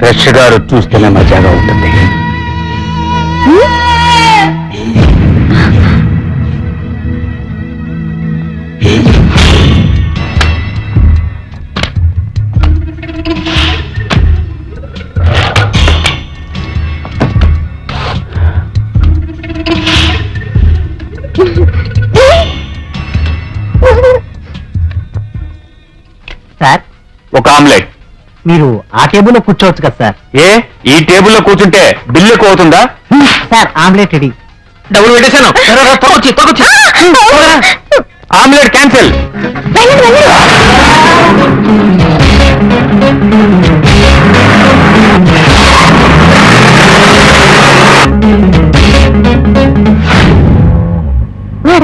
Fresh గా చూస్తేనే మజాగా ఉంటుంది. సార్, ఒక ఆమ్లెట్. మీరు ఆ టేబుల్లో కూర్చోవచ్చు కదా సార్. ఏ ఈ టేబుల్లో కూర్చుంటే బిల్లు ఎక్కువ అవుతుందా? Sir, omelette ready. డబ్బులు పెట్టేశాను. Omelette cancel.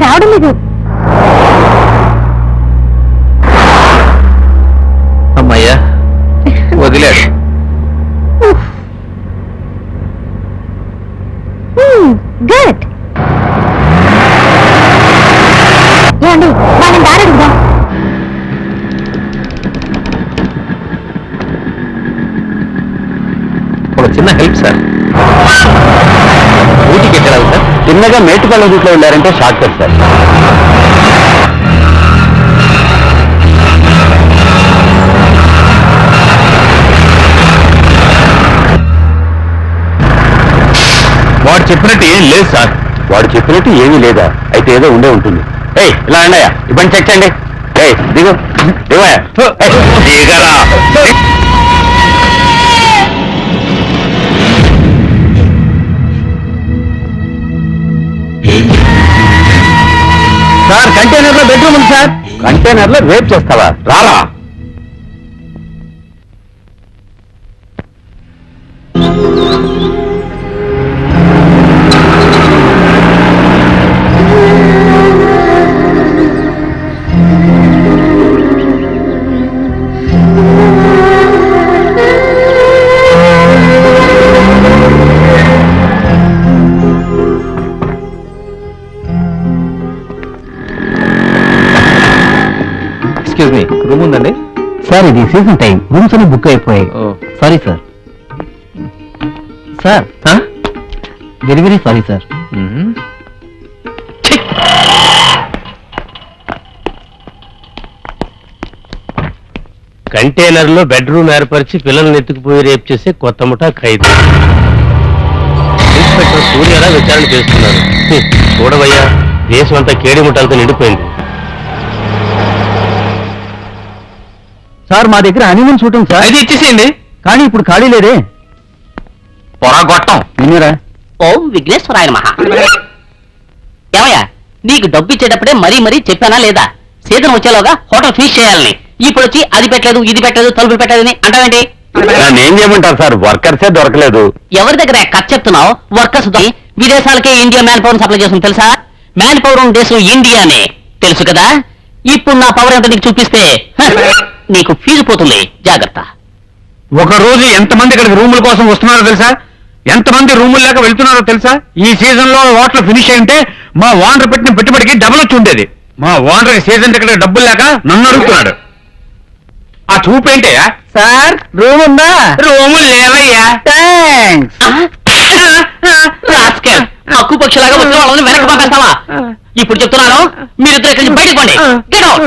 రావడం లేదు. అమ్మయ్యా, వదిలేడు. గుడ్. ఏమండి, వాళ్ళని దారడుగుదాం. ఒక చిన్న హెల్ప్ సార్. ఊటీకి ఎక్కడాలి సార్? చిన్నగా మేటుపల్ల రూట్లో వెళ్ళారంటే షార్ట్ కట్ సార్. వాడు చెప్పినట్టు ఏం లేదు సార్. వాడు చెప్పినట్టు ఏమీ లేదా? అయితే ఏదో ఉండే ఉంటుంది. ఏయ్, ఇలా అన్నయ్య, ఇబ్బంది చెక్ చేయండి. ఏయ్, దిగు దిగరా. సార్, కంటైనర్ లో బెడ్రూమ్ ఉంది సార్. కంటైనర్ లో రేప్ చేస్తావా? రారా. ఎక్స్క్యూజ్ మీ, రూమ్ ఉందండి? సార్, ఇది సీజన్ టైం, రూమ్స్ అన్ని బుక్ అయిపోయాయి. Sorry sir. Sir, very very sorry sir. Container లో బెడ్రూమ్ ఏర్పరిచి పిల్లల్ని ఎత్తుకుపోయి రేప్ చేసే కొత్త ముఠా ఖైదు. ఇన్స్పెక్టర్ సూర్యారా విచారణ చేస్తున్నారు. చూడవయ్యా, దేశం అంతా కేడి ముఠాలతో నిండిపోయింది. సార్, మా దగ్గర హనీమూన్ షూట్ ఉంది సార్. అది ఇచ్చేసేయండి. కానీ ఇప్పుడు ఖాళీ లేదే. పొరగొట్టం విన్నారా? ఓం విఘ్నేశ్వరాయ నమః. ఏమయ్యా, నీకు డబ్బు ఇచ్చేటప్పుడే మరీ మరీ చెప్పానా లేదా? సీజన్ వచ్చేలోగా హోటల్ ఫినిష్ చేయాలని. ఇప్పుడు వచ్చి అది పెట్టలేదు, ఇది పెట్టలేదు, తలుపులు పెట్టలేదని అంటావేంటి? ఏం చేయమంటారు సార్? వర్కర్సే దొరకలేదు. ఎవరి దగ్గర ఖర్చు చెప్తున్నావు? వర్కర్స్ విదేశాలకే ఇండియా మ్యాన్ పవర్ సప్లై చేస్తుంది తెలుసా? మ్యాన్ పవర్ ఉన్న దేశం ఇండియానే తెలుసు కదా. ఇప్పుడు నా పవర్ ఎంత నీకు చూపిస్తే నీకు ఫీజు పోతుంది, జాగ్రత్త. ఒక రోజు ఎంతమంది ఇక్కడికి రూముల కోసం వస్తున్నారో తెలుసా? ఎంతమంది రూములు లేక వెళ్తున్నారో తెలుసా? ఈ సీజన్ లో హోటల్ ఫినిష్ అయింటే మా ఓనర్ పెట్టిన పెట్టుబడికి డబుల్ వచ్చి ఉండేది. మా ఓనర్ సీజన్ టికెట్ డబ్బులు లేక నన్ను అడుగుతున్నాడు. ఆ చూపేంటయ్యా? సార్, రూమ్ ఉందా? రూములు లేవయ్యా. థ్యాంక్స్. హక్కు పక్షులాగా వచ్చిన వాళ్ళని వెనక్కి పంపేస్తావా? ఇప్పుడు చెప్తున్నాను, మీరిద్దరు ఇక్కడి నుంచి బయటకు పండి. Get out.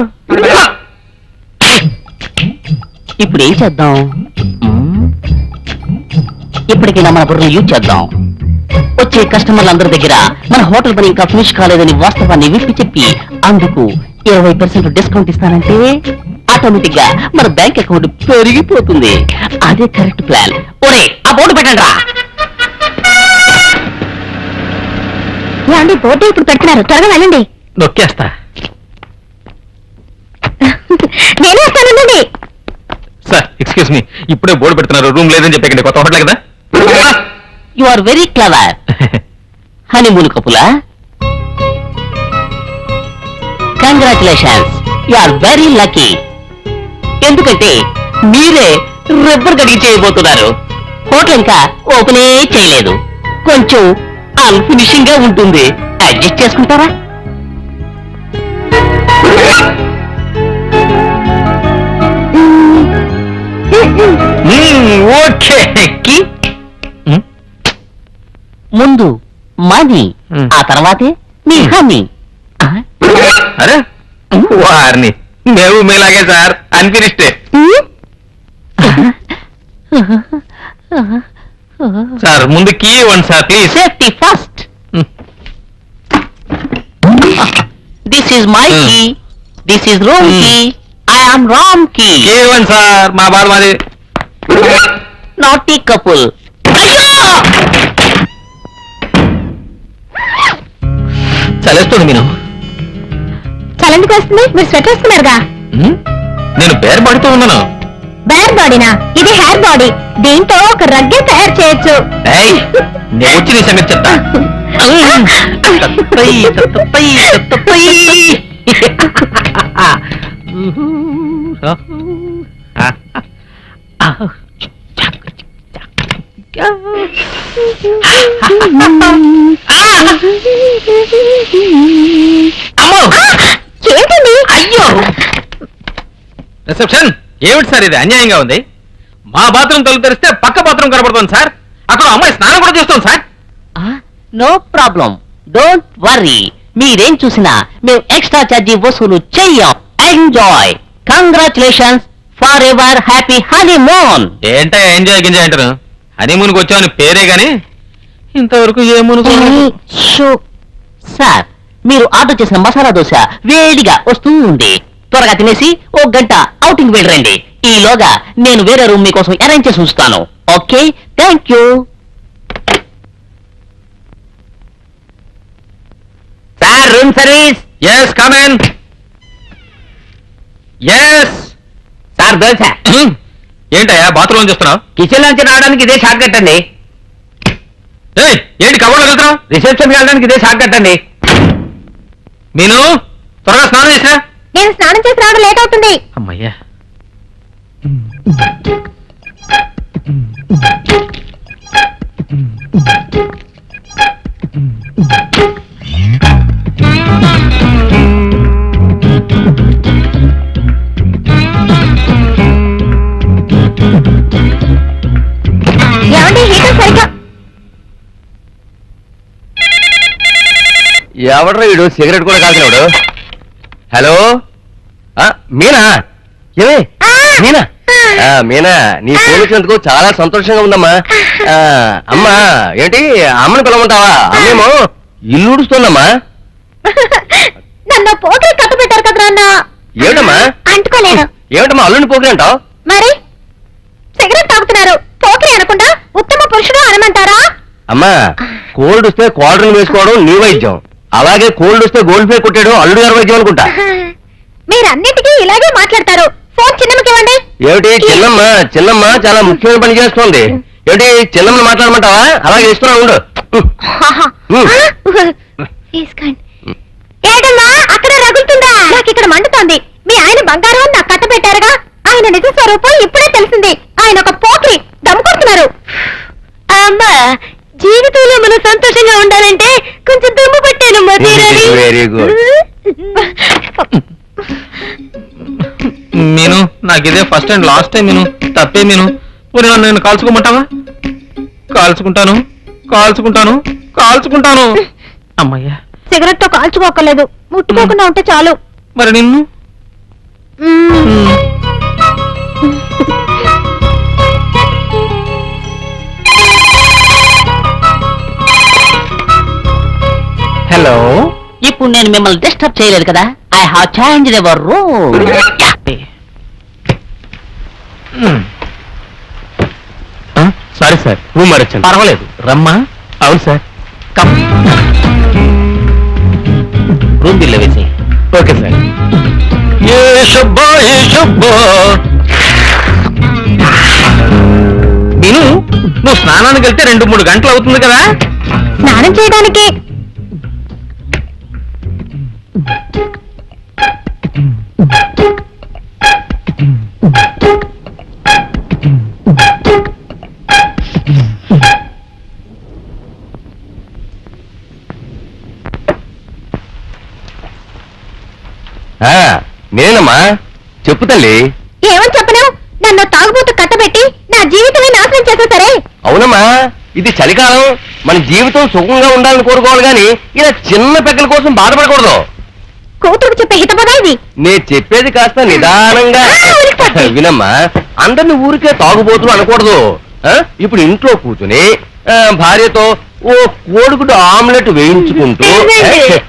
ఇప్పుడు ఏం చేద్దాం? ఇప్పటికైనా మన బుర్రను యూజ్ చేద్దాం. వచ్చే కస్టమర్లందరి దగ్గర మన హోటల్ పని ఇంకా ఫినిష్ కాలేదని వాస్తవాన్ని విప్పి చెప్పి అందుకు 20% డిస్కౌంట్ ఇస్తానంటే ఆటోమేటిక్ గా మన బ్యాంక్ అకౌంట్ పెరిగిపోతుంది. అదే కరెక్ట్ ప్లాన్. ఒరే, ఆ బోర్డు పెట్టండి రా. ఏమండి, బోర్డు ఇప్పుడు పెడుతున్నారు, త్వరగా వెళ్ళండి. నొక్కేస్తా. నేనే వస్తానండి. సార్, ఎక్స్క్యూజ్ మీ, ఇప్పుడే బోర్డు పెడుతున్నారు, రూమ్ లేదని చెప్పి కొత్త హోటల్ కదా. You are very clever. Honeymoon కపులా, congratulations, you are very lucky. ఎందుకంటే మీరే రబ్బర్ గడిగి చేయబోతున్నారు. హోటల్ ఇంకా ఓపెనే చేయలేదు, కొంచెం అన్ఫినిషింగ్ గా ఉంటుంది. అడ్జస్ట్ చేసుకుంటారా? ఓకే కీ ముందు మనీ, ఆ తర్వాతే మీ హనీ. అరే వారిని మేము మీలాగే సార్ అన్ఫినిష్డే. సార్ ముందు కీ ఇవ్వండి sir please. Safety first. This is my key, this is room key, I am Ram key. కీ ఇవ్వండి సార్, మా బాధ మాది. Naughty couple. చలేస్తుంది నేను. చలందుకు వస్తుంది, మీరు స్వెటర్ వేసుకున్నారుగా. నేను బేర్ పడుతూ ఉన్నాను. బేర్ బాడీనా? ఇది హెయిర్ బాడీ. దీంతో ఒక రగ్గే తయారు చేయొచ్చు. ఏయ్, నేను వచ్చి నీ సంగతి చెప్తా. ఏంటండి? అయ్యో, రిసెప్షన్ ఏమిటి సార్ ఇది? అన్యాయంగా ఉంది. మా బాత్రూమ్ తలుపు తెరిస్తే పక్క బాత్రూమ్ కనబడుతుంది సార్. అక్కడ అమ్మాయి స్నానం కూడా చేస్తాం sir. No problem, don't worry. మీరేం చూసినా మేము ఎక్స్ట్రా ఛార్జీ వసూలు చెయ్యం. Enjoy. Congratulations for ever happy honeymoon. ఏంటో ఎంజాయ్ గింజాయ్ అంటారు. హనీమూన్కి వచ్చామని పేరే గాని ఇంతవరకు ఏ మునుగు. సార్, మీరు ఆర్డర్ చేసిన మసాలా దోశ వేడిగా వస్తూ ఉంది. త్వరగా తినేసి ఓ గంట అవుటింగ్ వెళ్ళరండి. ఈలోగా నేను వేరే రూమ్ మీకోసం అరేంజ్ చేసి ఉంచుతాను. Okay, thank you. Sir, room service. Yes come in. Yes sir, dosa. ఏంటయ్యా బాత్రూమ్ చూస్తున్నావు? కిచెన్ నుంచి రావడానికి ఇదే షార్ట్ కట్ అండి. ఏంటి కబోర్డ్లో వెళ్తున్నావు? రిసెప్షన్ వెళ్ళడానికి ఇదే షార్ట్ కట్ అండి. నేను త్వరగా స్నానం చేసా. నేను స్నానం చేసి రావడం లేట్ అవుతుంది. అమ్మయ్యా. ఏమండి, హీటర్ సరిగ్గా. ఎవడ్రా వీడు సిగరెట్ కూడా కాల్చినాడు? హలో, మీనా? ఏమే మీనా? మీనా, నీ ఫోన్ వచ్చినందుకు చాలా సంతోషంగా ఉందమ్మా. అమ్మా ఏంటి అమ్మని పిలవమంటావా? అమ్మేమో ఇల్లు ఉడుస్తుందమ్మా. నన్ను పోటీ కట్టు పెట్టారు కదా నాన్న. ఏమిటమ్మా? అంటుకోలేను. ఏమిటమ్మా అల్లుని పోకిరి అంటావు? మరి సిగరెట్ తాగుతున్నారు, పోకిరి అనకుండా ఉత్తమ పురుషుడు అనమంటారా? అమ్మా, కోల్డ్ వస్తే క్వార్టర్లు వేసుకోవడం నీ వైద్యం, అలాగే కోల్డ్ వస్తే గోల్డ్ పే కొట్టాడు అల్లుడు గారి వైద్యం అనుకుంటా. మీరన్నిటికీ ఇలాగే మాట్లాడతారు. ఫోన్ చిన్నమ్మకి ఇవ్వండి. ఏమిటి చిన్నమ్మ? చిన్నమ్మ చాలా ముఖ్యమైన పని చేస్తోంది. ఏమిటి చిన్నమ్మని మాట్లాడమంటావా? అలాగే ఇస్తున్నా ఉండు. తీసుకోండి. ఏడమ్మా, అక్కడ రగులుతుందా? నాకు ఇక్కడ మండుతోంది. మీ ఆయన బంగారం అని నాకు కట్ట పెట్టారుగా. ఆయన నిజ స్వరూపం ఇప్పుడే తెలిసింది. ఆయన ఒక పోకిరి, దమ్ము కొడుతున్నారు. అమ్మా, జీవితంలో మనం సంతోషంగా ఉండాలంటే కొంచెం దమ్ము పట్టానమ్మా. Very good. మీను, నాకు ఇదే ఫస్ట్ అండ్ లాస్ట్ టైం. మీను తప్పే. మీను నన్ను నేను కాల్చుకోమంటావా? కాల్చుకుంటాను, కాల్చుకుంటాను, కాల్చుకుంటాను. అమ్మయ్యా. సిగరెట్ తో కాల్చుకోకలేదు, ముట్టుకోకుండా ఉంటే చాలు. మరి నిన్ను? హలో, ఇప్పుడు నేను మిమ్మల్ని డిస్టర్బ్ చేయలేదు కదా. I have changed your room. Sorry sir, room మారొచ్చాను. పర్వాలేదు, రమ్మా. అవును సార్. కమ్. రూమ్ బిల్ వేసి. Okay sir. ఏ శుభో, ఏ శుభో. మీను, నువ్వు స్నానానికి వెళ్తే 2-3 గంటలు అవుతుంది కదా. స్నానం చేయడానికి నేనమ్మా, చెప్పు తల్లి. ఏమని చెప్పను? నన్ను తాగుబోతు కట్టబెట్టి నా నా జీవితమే నాశనం చేసా సరే. అవునమ్మా, ఇది చలికాలం, మన జీవితం సుఖంగా ఉండాలని కోరుకోవాలి గాని ఇలా చిన్న పెక్కల కోసం బాధపడకూడదు. కూతురుకు చెప్పే హితపదా ఇది. నేను చెప్పేది కాస్త నిదానంగా వినమ్మా. అందరిని ఊరికే తాగుబోతులు అనకూడదు. ఇప్పుడు ఇంట్లో కూర్చుని భార్యతో ఓ కోడిగుడ్డు ఆమ్లెట్ వేయించుకుంటూ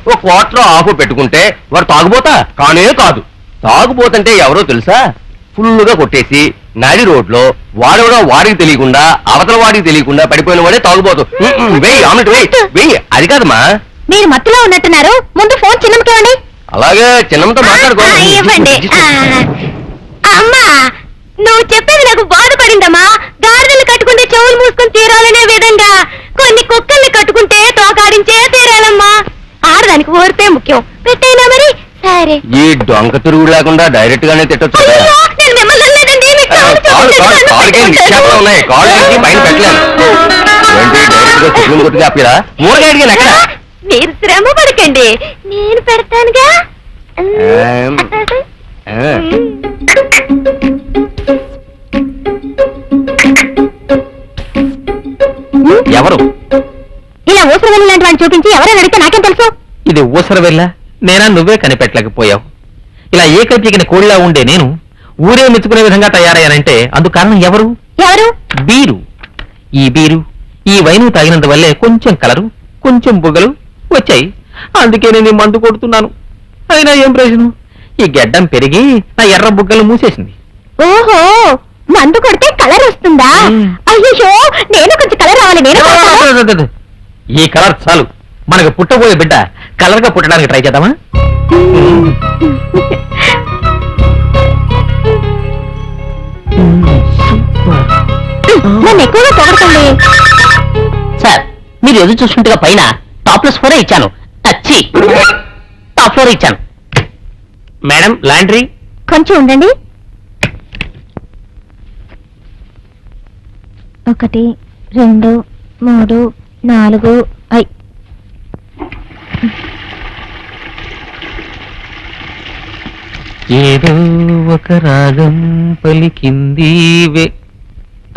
ఓ క్వార్టర్ ఆఫ్ పెట్టుకుంటే వాడు తాగుబోతా కానే కాదు. తాగుబోతంటే ఎవరో తెలుసా? ఫుల్లుగా కొట్టేసి నడి రోడ్లో వాడెవడో వాడికి తెలియకుండా అవతల వాడికి తెలియకుండా పడిపోయిన వాడే తాగుబోతు. వెయ్యి ఆమ్లెట్ వెయ్యి. అది కాదమ్మా. మీరు మత్తులో ఉన్నట్టున్నారు. ముందు ఫోన్ చిన్నమ్మకివ్వండి. అలాగే చిన్నమ్మతో మాట్లాడుకో. ఇవ్వండి. అమ్మా, నువ్వు చెప్పేది నాకు బాధపడిందమ్మా. గాడిదలు కట్టుకుంటే చెవులు మూసుకొని తీరాలనే విధంగా కొన్ని కుక్కల్ని కట్టుకుంటే తోకాడించే తీరాలమ్మా. ఆడదానికి ఓర్పే ముఖ్యం. పెట్టైనా మరి. సరే. ఈ డొంక తిరుగు లేకుండా డైరెక్ట్ గానే తిట్టొచ్చు. అయ్యో, నేను మిమ్మల్ని అనలేదండి. మీకు కాళ్ళు ఉన్నాయి, కాళ్ళు పైన పెట్టలేను. ఏంటి డైరెక్ట్ గా చికెన్ కొట్టుగా ఆపిరా? ఊరగా అడిగాను అక్కడ. మీరు శ్రమ పడకండి, నేను పెడతానుగా. ఎవరు ఇలా ఊసర వెళ్ళి లాంటి వాడిని చూపించి ఎవరైనా అడిగితే నాకేం తెలుసు? ఇది ఊసర వెళ్ళా? నేనా నువ్వే కనిపెట్టలేకపోయావు. ఇలా ఏకైకిన కోడిలా ఉండే నేను ఊరే మెచ్చుకునే విధంగా తయారయ్యానంటే అందుకు కారణం ఎవరు? ఎవరు? బీరు. ఈ బీరు, ఈ వైను తాగినందువల్లే కొంచెం కలరు, కొంచెం బుగ్గలు వచ్చాయి. అందుకే నేను ఈ మందు కొడుతున్నాను. అయినా ఏం ప్రయోజనం? ఈ గెడ్డం పెరిగి నా ఎర్ర బుగ్గలు మూసేసింది. ఓహో, మందు కొడితే కలర్ వస్తుందా? అయ్యో, నేను కొంచెం కలర్ రావాలి. నేను ఈ కలర్ చాలు. మనకు పుట్టబోయే బిడ్డ కలర్ గా పుట్టడానికి ట్రై చేద్దామా? నన్ను ఎక్కువగా పొగడకండి సార్. మీరు ఎదురు చూస్తుండగా పైన టాప్లెస్ ఫ్లోరే ఇచ్చాను. అచ్చి టాప్ ఫ్లోర్ ఇచ్చాను. మేడం లాండ్రీ కొంచెం ఉండండి. 1 2 3 4 5. ఏదో ఒక రాగం పలికింది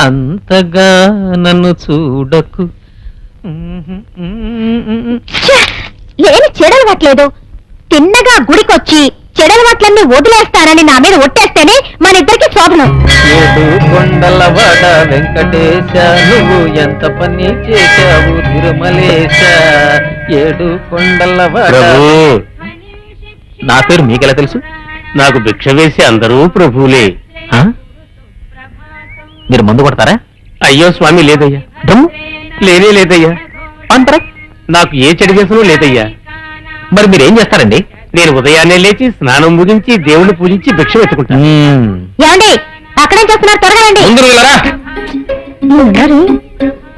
అంతగా నన్ను చూడకు. లేని చెడలవట్లేదు. తిన్నగా గుడికొచ్చి చెడలవట్లన్నీ వదిలేస్తానని నా మీద ఒట్టేస్తేనే మన ఇద్దరికి శోభనం. ఏడు కొండలవాడ వెంకటేశ, నువ్వు ఎంత పని చేశావు తిరుమలేశ. ఏడు కొండలవాడ. నా పేరు మీకెలా తెలుసు? నాకు భిక్ష వేసి అందరూ ప్రభువులే. మీరు మందు కొడతారా? అయ్యో స్వామి, లేదయ్యా. దమ్ము లేనే లేదయ్యా. అంతరా నాకు ఏ చెడు వ్యసనం లేదయ్యా. మరి మీరేం చేస్తారండి? నేను ఉదయాన్నే లేచి స్నానం ముగించి దేవుణ్ణి పూజించి భిక్ష వెతుకుంటాను. ఏమండి, అక్కడేం చేస్తున్నారు? త్వరగా రండి.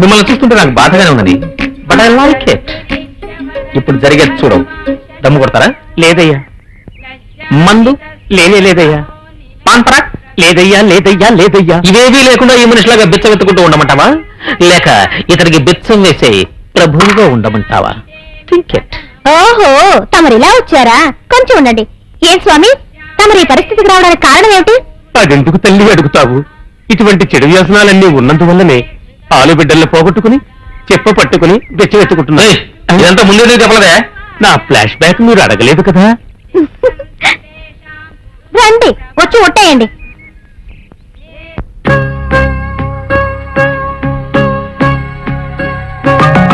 మిమ్మల్ని చూస్తుంటే నాకు బాధగానే ఉన్నది. But I like it. ఇప్పుడు జరిగేది చూడవు. దమ్ము కొడతారా? లేదయ్యా. మందు లేనే లేదయ్యా. పాంపరా? లేదయ్యా లేదయ్యా లేదయ్యా. ఇవేవీ లేకుండా ఈ మనిషిలాగా బిచ్చ వెతుకుంటూ ఉండమంటావా, లేక ఇతనికి బిచ్చం వేసే ప్రభువుగా ఉండమంటావా? Think it. ఓహో, తమరు ఇలా వచ్చారా? కొంచెం ఉండండి. ఏం స్వామి, తమరు ఈ పరిస్థితికి రావడానికి కారణం ఏమిటి? అదెందుకు తల్లి అడుగుతావు? ఇటువంటి చెడు వ్యసనాలన్నీ ఉన్నందువల్లనే ఆలుబిడ్డల్ని పోగొట్టుకుని చెప్ప పట్టుకుని బిచ్చ వెతుకుంటున్నా. ఇదంతా ముందే చెప్పలేదే. నా ఫ్లాష్ బ్యాక్ మీరు అడగలేదు కదా. రండి, వచ్చి ఒట్టేయండి.